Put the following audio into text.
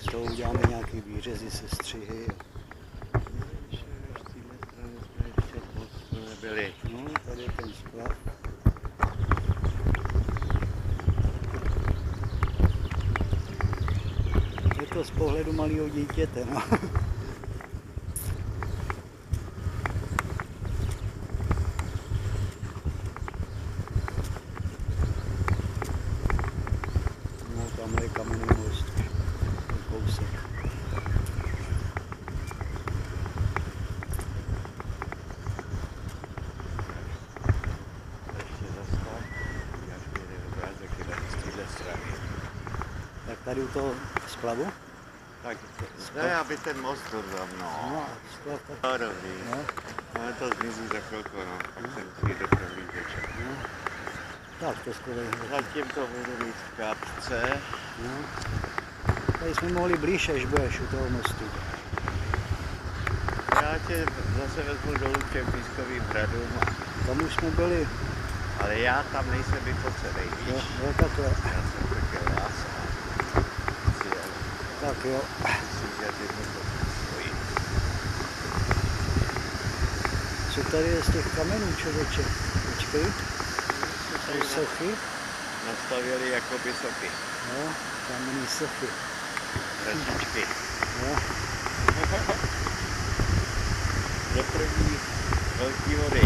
z toho uděláme nějaký výřezy, sestřihy. Byli. No, tady je ten splav. Je to z pohledu malého dítěte, no. No, tamhle je kamenný most, kousek. Tak tady u toho splavu? Tak, ne, aby ten most byl tam, no. No, splav tak. No, dobrý. No, Ale to zmizí za chvilku, no. Pak se musí do prohlížeče. no. Tak to skoro je. Zatím to budu mít v kapce. No. Tady jsme mohli blíž, až budeš u toho mostu. Já tě zase vezmu dolů k těm pískovým hradům. Tam už jsme byli. Ale já tam nejsem vyfocenej, víš? Jo, takhle. Já jsem takový vás. Tak jo. Musím dělat jednu svoji. Co tady je z těch kamenů, člověče? Počkej. Tady sochy. Nastavili jakoby sochy. No, kamenný sochy. Rasičky. No, Do první velký vody.